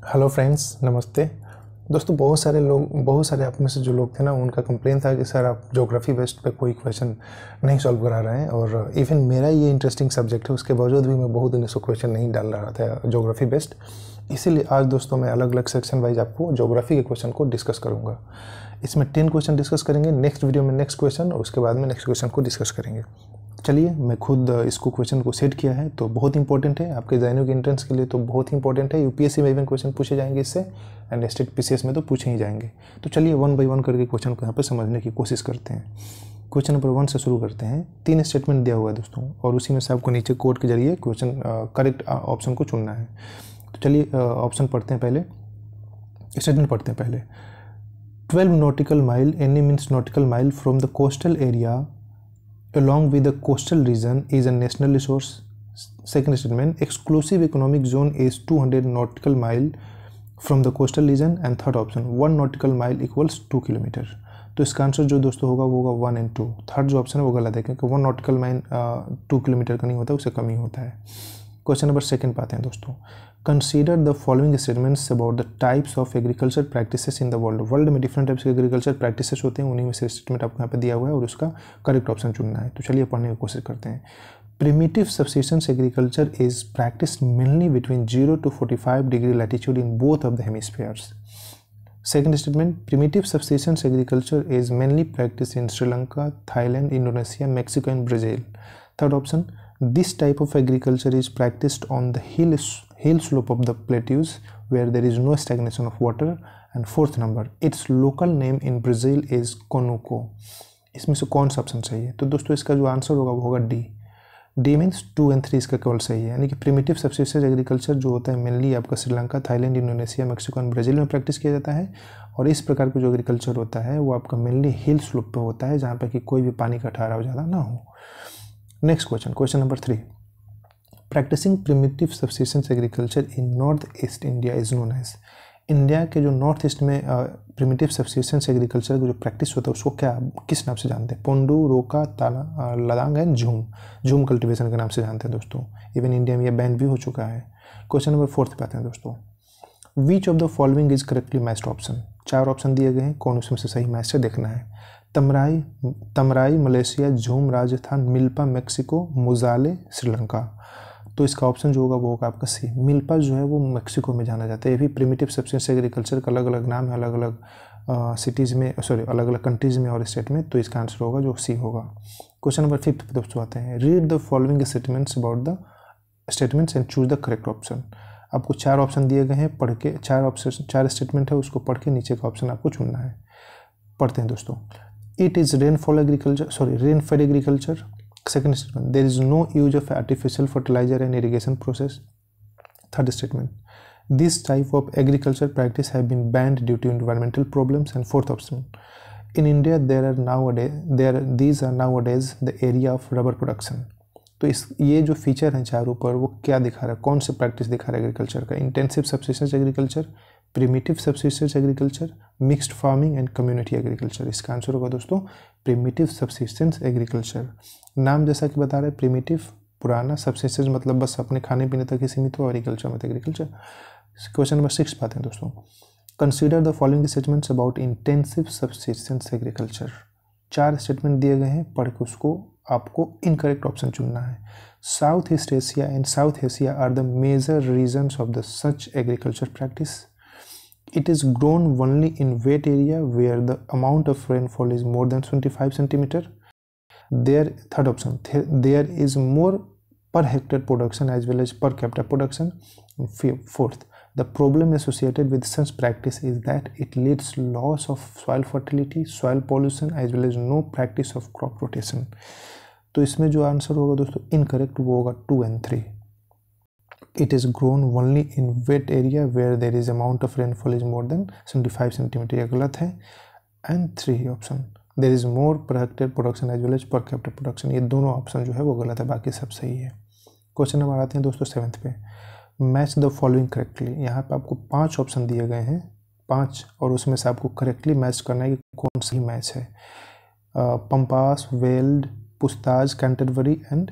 Hello friends, नमस्ते दोस्तों। बहुत सारे आप में से जो लोग थे ना, उनका कंप्लेन था कि सर आप ज्योग्राफी बेस्ड पे कोई क्वेश्चन नहीं सॉल्व करा रहे हैं। और इवन मेरा ये इंटरेस्टिंग सब्जेक्ट है, उसके बावजूद भी मैं बहुत दिनों से क्वेश्चन नहीं डाल रहा था ज्योग्राफी बेस्ड। इसीलिए आज दोस्तों मैं अलग अलग सेक्शन वाइज आपको ज्योग्राफी के क्वेश्चन को डिस्कस करूँगा। इसमें 10 क्वेश्चन डिस्कस करेंगे, नेक्स्ट वीडियो में नेक्स्ट क्वेश्चन, और उसके बाद में नेक्स्ट क्वेश्चन को डिस्कस करेंगे। चलिए, मैं खुद इसको क्वेश्चन को सेट किया है, तो बहुत इंपॉर्टेंट है आपके जेएनयू के एंट्रेंस के लिए, तो बहुत ही इंपॉर्टेंट है। यूपीएससी में इवन क्वेश्चन पूछे जाएंगे इससे, एंड स्टेट पीसीएस में तो पूछे ही जाएंगे। तो चलिए 1 बाय 1 करके क्वेश्चन को यहाँ पर समझने की कोशिश करते हैं। क्वेश्चन नंबर 1 से शुरू करते हैं। 3 स्टेटमेंट दिया हुआ है दोस्तों, और उसी में से आपको नीचे कोड के जरिए क्वेश्चन करेक्ट ऑप्शन को चुनना है। तो चलिए ऑप्शन पढ़ते हैं, पहले स्टेटमेंट पढ़ते हैं पहले। 12 nautical mile, any means nautical mile from the coastal area along with the coastal region is a national resource. Second statement, exclusive economic zone is 200 nautical mile from the coastal region. And third option, 1 nautical mile equals 2 kilometre. तो इसका answer जो दोस्तों होगा वो होगा 1 और 2। Third जो option है वो गलत है, क्योंकि 1 nautical mile 2 किलोमीटर का नहीं होता, उससे कम ही होता है। क्वेश्चन नंबर 2 पाते हैं दोस्तों। Consider the following statements about the types of agriculture practices in the world. World में डिफरेंट टाइप्स के एग्रीकल्चर प्रैक्टिसेस होते हैं, उन्हीं में से स्टेटमेंट आपको यहाँ पे दिया हुआ है और उसका करेक्ट ऑप्शन चुनना है। तो चलिए पढ़ने की कोशिश करते हैं। Primitive subsistence agriculture is practice mainly between 0 to 45 degree latitude in both of the hemispheres. Second statement, primitive subsistence agriculture is mainly practice in Sri Lanka, Thailand, Indonesia, Mexico and Brazil. Third option, this type of agriculture is practiced on the hill slope of the plateaus where there is no stagnation of water. And fourth number, its local name in Brazil is conuco। इसमें से कौन सा option सही है? तो दोस्तों इसका जो आंसर होगा वो होगा डी। डी मीन्स 2 और 3 इसका केवल सही है। यानी कि प्रिमिटिव सबसिस्टेंस एग्रीकल्चर जो होता है मेनली आपका Sri Lanka, Thailand, Indonesia, Mexico and Brazil में प्रैक्टिस किया जाता है। और इस प्रकार का जो एग्रीकल्चर होता है वो आपका मेनली हिल स्लोप पे होता है, जहाँ पर कि कोई भी पानी का ठहराव ज़्यादा ना हो। Next question, question number 3। Practicing primitive subsistence agriculture in north east India is known as. India के जो नॉर्थ ईस्ट में प्रिमिटिव सबसिस्टेंस एग्रीकल्चर का जो प्रैक्टिस होता है उसको क्या, किस नाम से जानते हैं? पोंडू, रोका, ताला, लदांग एंड झूम कल्टीवेशन के नाम से जानते हैं दोस्तों। इवन इंडिया में यह बैन भी हो चुका है। क्वेश्चन नंबर 4 पे आते हैं दोस्तों। Which of the following is correctly matched option. 4 option दिए गए हैं, कौन उसमें से सही मैच है देखना है। तमराई मलेशिया, झूम राजस्थान, मिल्पा मैक्सिको, मुजाले श्रीलंका। तो इसका ऑप्शन जो होगा वो होगा आपका सी। मिल्पा जो है वो मैक्सिको में जाना जाता है। ये भी प्रिमिटिव सबसिस्टेंस एग्रीकल्चर का अलग अलग नाम है, अलग अलग सिटीज़ में, अलग अलग कंट्रीज़ में और स्टेट में। तो इसका आंसर होगा जो सी होगा। क्वेश्चन नंबर 5 पे दोस्तों आते हैं। Read the following statements about the statements and choose the correct option. आपको 4 ऑप्शन दिए गए हैं, पढ़ के 4 स्टेटमेंट है, उसको पढ़ के नीचे का ऑप्शन आपको चुनना है। पढ़ते हैं दोस्तों। It is rainfed agriculture. Second statement, there is no use of artificial fertilizer and irrigation process. Third statement, this type of agriculture practice have been banned due to environmental problems. And fourth option, in India these are nowadays the area of rubber production. तो ये जो feature हैं चारों पर वो क्या दिखा रहा है, कौन से प्रैक्टिस दिखा रहा है एग्रीकल्चर का? Intensive subsistence agriculture, primitive subsistence agriculture, mixed farming and community agriculture. इसका आंसर होगा दोस्तों प्रिमिटिव सबसिस्टेंस एग्रीकल्चर। नाम जैसा कि बता रहे हैं प्रिमिटिव, पुराना, सबसिस्टेंस मतलब बस अपने खाने पीने तक ही सीमित हो, एग्रीकल्चर मतलब एग्रीकल्चर। क्वेश्चन नंबर 6 पाते हैं दोस्तों। Consider the following statements about intensive subsistence agriculture. 4 statement दिए गए हैं, पढ़ के उसको आपको इनकरेक्ट ऑप्शन चुनना है। South east Asia and south Asia are the major regions of the such agriculture practice. It is grown only in wet area where the amount of rainfall is more than 25 centimeter. Third option, there is more per hectare production as well as per capita production. Fourth, the problem associated with such practice is that it leads loss of soil fertility, soil pollution as well as no practice of crop rotation. तो इसमें जो answer होगा दोस्तों incorrect वो होगा 2 और 3। It is grown only in wet area where there is amount of rainfall is more than 75 centimeter, ये गलत है। And 3 option, there is more per hectare production as well as per capita production, ये दोनों option जो है वो गलत है, बाकी सब सही है। क्वेश्चन नंबर आते हैं दोस्तों 7 पे। Match the following correctly. यहाँ पे आपको 5 ऑप्शन दिए गए हैं, 5, और उसमें से आपको करेक्टली मैच करना है कि कौन सी मैच है। Pampas, weld, पुस्ताज, Canterbury and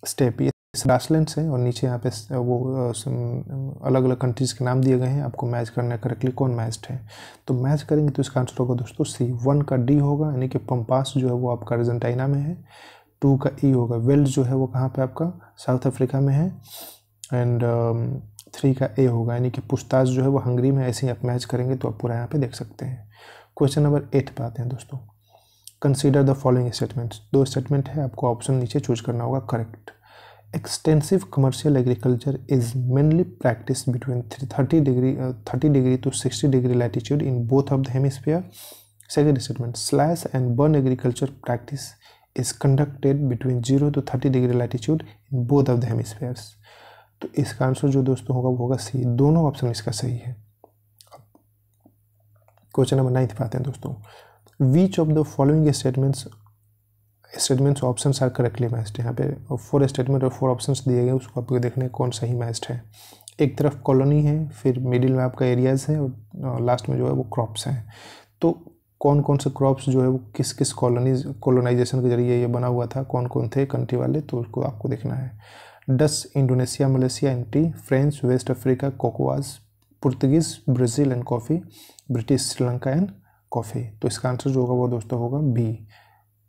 step, ये ग्रासलैंड्स हैं और नीचे यहाँ पे वो अलग अलग कंट्रीज़ के नाम दिए गए हैं, आपको मैच करना है करेक्टली कौन मैच्ड है। तो मैच करेंगे तो इसका आंसर होगा दोस्तों सी। 1 का डी होगा, यानी कि पंपास जो है वो आपका अर्जेंटीना में है। 2 का ई होगा, वेल्स जो है वो कहाँ पे आपका साउथ अफ्रीका में है। एंड 3 का ए होगा, यानी कि पुस्ताज जो है वो हंगरी में। ऐसे ही आप मैच करेंगे तो आप पूरा यहाँ पे देख सकते हैं। क्वेश्चन नंबर 8 पे आते हैं दोस्तों। Consider the following statements. 2 statement है, आपको ऑप्शन नीचे चूज करना होगा correct. Extensive commercial agriculture is mainly practice between 30 degree to 60 degree latitude in both of the hemisphere. Second statement, slash and burn agriculture practice is conducted between 0 to 30 degree latitude in both of the hemispheres. तो इसका answer जो दोस्तों होगा वो होगा सी। दोनों option इसका सही है। क्वेश्चन नंबर 9 पे आते हैं दोस्तों। Which of the following statements options are correctly matched. यहाँ पे 4 स्टेटमेंट और 4 ऑप्शंस दिए गए, उसको आपको देखने कौन सही मैच्ड है। एक तरफ कॉलोनी है, फिर मिडिल में आपका एरियाज़ है और लास्ट में जो है वो क्रॉप्स हैं। तो कौन कौन से क्रॉप्स जो है वो किस किस कॉलोनाइजेशन के जरिए ये बना हुआ था, कौन कौन थे कंट्री वाले, तो उसको आपको देखना है। Dutch, Indonesia, Malaysia and T, French, waste Africa, कोकोआज, Portuguese, Brazil and coffee, British Sri Lanka and coffee. तो इसका आंसर जो होगा वो दोस्तों होगा बी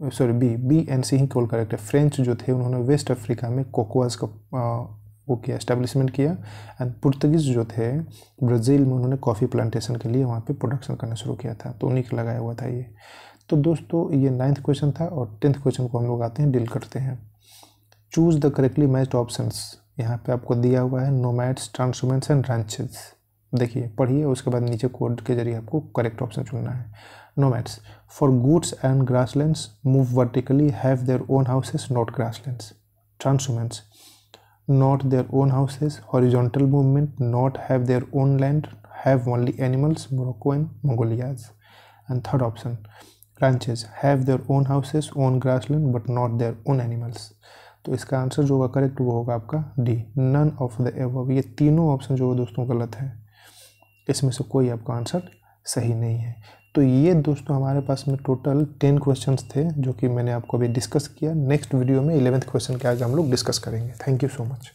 एंड सी ही केवल करेक्ट है। फ्रेंच जो थे उन्होंने वेस्ट अफ्रीका में कोकोआज का वो किया, एस्टेब्लिशमेंट किया। एंड पुर्तगीज जो थे ब्राज़ील में उन्होंने कॉफ़ी प्लांटेशन के लिए वहाँ पे प्रोडक्शन करना शुरू किया था, तो उन्हीं का लगाया हुआ था ये। तो दोस्तों ये 9th क्वेश्चन था और 10th क्वेश्चन को हम लोग आते हैं डील करते हैं। Choose the correctly matched options. यहाँ पे आपको दिया हुआ है नोमैड्स, ट्रांसहुमेंट्स एंड रैंचेस। देखिए पढ़िए, उसके बाद नीचे कोड के जरिए आपको करेक्ट ऑप्शन चुनना है। Nomads, for goods and grasslands move vertically, have their own houses not grasslands. Transhumants, not their own houses, horizontal movement, not have their own land, have only animals, Morocco and Mongolias. And third option, ranches, have their own houses, own grassland, but not their own animals. तो इसका answer जो होगा correct वो होगा आपका D, none of the above. ये तीनों option जो है दोस्तों गलत है, इसमें से कोई आपका आंसर सही नहीं है। तो ये दोस्तों हमारे पास में टोटल 10 क्वेश्चंस थे जो कि मैंने आपको अभी डिस्कस किया। नेक्स्ट वीडियो में 11th क्वेश्चन के आगे हम लोग डिस्कस करेंगे। Thank you so much.